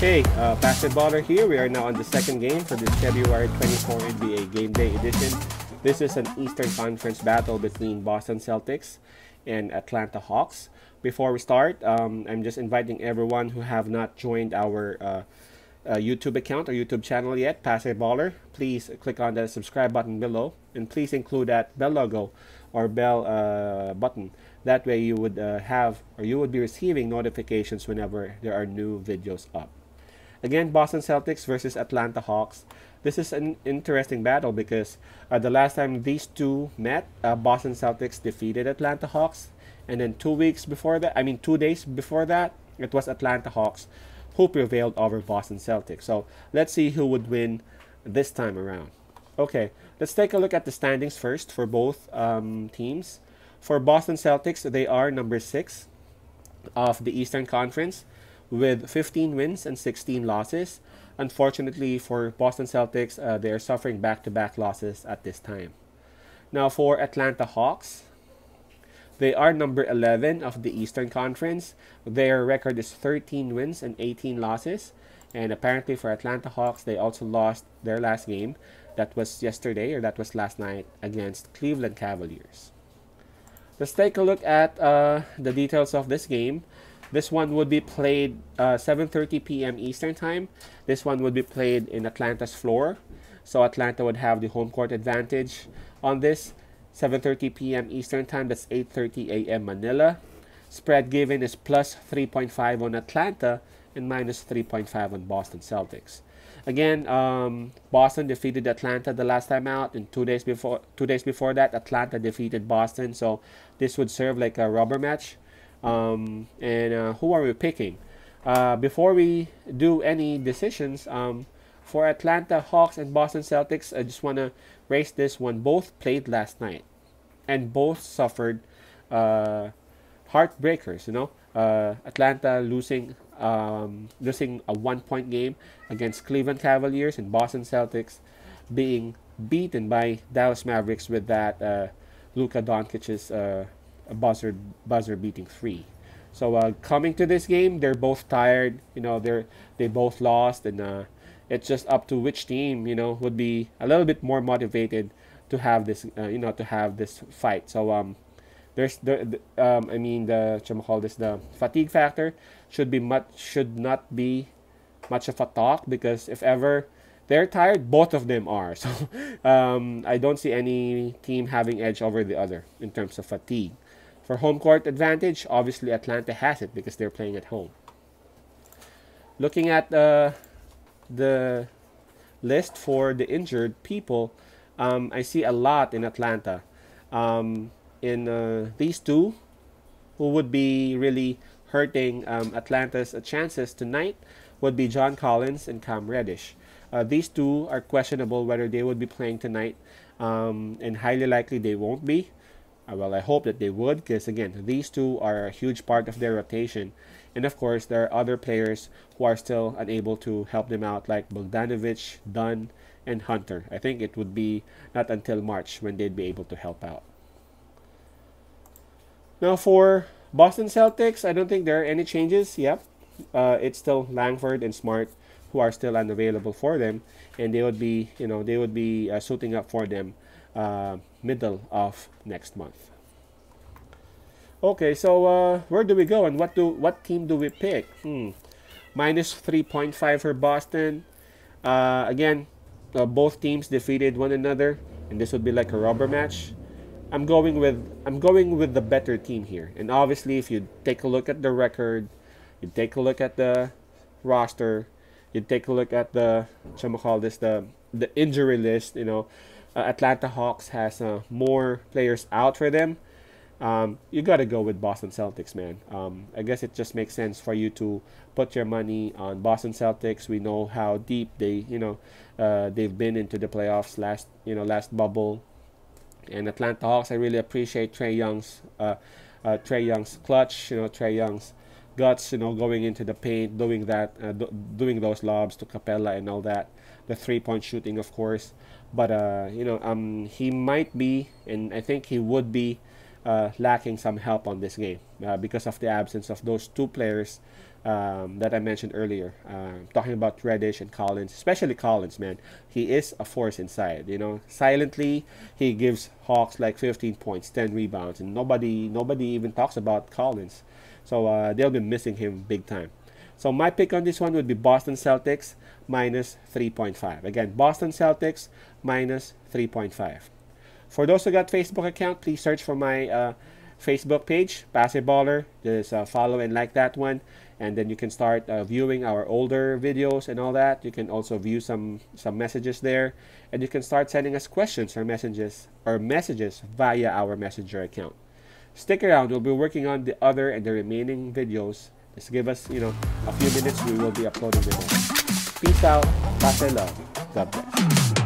Hey, Basketballer here. We are now on the second game for this February 24 NBA Game Day edition. This is an Eastern Conference battle between Boston Celtics and Atlanta Hawks. Before we start, I'm just inviting everyone who have not joined our YouTube account or YouTube channel yet, Basketballer. Please click on the subscribe button below and please include that bell logo or bell button. That way you would you would be receiving notifications whenever there are new videos up. Again, Boston Celtics versus Atlanta Hawks. This is an interesting battle because the last time these two met, Boston Celtics defeated Atlanta Hawks, and then 2 days before that, it was Atlanta Hawks who prevailed over Boston Celtics. So let's see who would win this time around. Okay, let's take a look at the standings first for both teams. For Boston Celtics, they are number 6 of the Eastern Conference with 15 wins and 16 losses. Unfortunately for Boston Celtics, they are suffering back-to-back losses at this time. Now for Atlanta Hawks, they are number 11 of the Eastern Conference. Their record is 13 wins and 18 losses. And apparently for Atlanta Hawks, they also lost their last game. That was yesterday, or that was last night, against Cleveland Cavaliers. Let's take a look at the details of this game. This one would be played 7:30 p.m. Eastern Time. This one would be played in Atlanta's floor. So Atlanta would have the home court advantage on this. 7:30 p.m. Eastern Time, that's 8:30 a.m. Manila. Spread given is plus 3.5 on Atlanta and minus 3.5 on Boston Celtics. Again, Boston defeated Atlanta the last time out, and 2 days before that, Atlanta defeated Boston. So this would serve like a rubber match. Who are we picking? Before we do any decisions, for Atlanta Hawks and Boston Celtics, I just want to raise this one. Both played last night, and both suffered heartbreakers. Atlanta losing a 1-point game against Cleveland Cavaliers, and Boston Celtics being beaten by Dallas Mavericks with that Luka Doncic's buzzer beating 3. So coming to this game, they're both tired. They both lost, and it's just up to which team would be a little bit more motivated to have this fight. So there's the fatigue factor should not be much of a talk, because if ever they're tired, both of them are. So I don't see any team having edge over the other in terms of fatigue. For home court advantage, obviously Atlanta has it because they're playing at home. Looking at the list for the injured people, I see a lot in Atlanta. These two who would be really hurting Atlanta's chances tonight would be John Collins and Cam Reddish. These two are questionable whether they would be playing tonight, and highly likely they won't be. Well, I hope that they would, because again, these two are a huge part of their rotation. And of course, there are other players who are still unable to help them out, like Bogdanovich, Dunn, and Hunter. I think it would be not until March when they'd be able to help out. Now for Boston Celtics, I don't think there are any changes. Yep, it's still Langford and Smart who are still unavailable for them, and they would be suiting up for them middle of next month. Okay, so where do we go, and what team do we pick? Minus 3.5 for Boston. Again, both teams defeated one another, and this would be like a rubber match. I'm going with the better team here. And obviously, if you take a look at the record, you take a look at the roster, you take a look at the injury list. Atlanta Hawks has more players out for them. You gotta go with Boston Celtics, man. I guess it just makes sense for you to put your money on Boston Celtics. We know how deep they've been into the playoffs last bubble. And Atlanta Hawks, I really appreciate Trae Young's clutch, Trae Young's guts, going into the paint, doing doing those lobs to Capella and all that. The 3-point shooting, of course, but he might be, and I think he would be lacking some help on this game because of the absence of those two players that I mentioned earlier. Talking about Reddish and Collins, especially Collins, man. He is a force inside. You know, silently he gives Hawks like 15 points, 10 rebounds, and nobody even talks about Collins. So they'll be missing him big time. So my pick on this one would be Boston Celtics minus 3.5. Again, Boston Celtics minus 3.5. For those who got Facebook account, please search for my Facebook page, Passive Baller. Just follow and like that one, and then you can start viewing our older videos and all that. You can also view some messages there, and you can start sending us questions or messages via our Messenger account. Stick around. We'll be working on the other and the remaining videos. Just give us, a few minutes. We will be uploading them all. Peace out. Pass and love. God bless.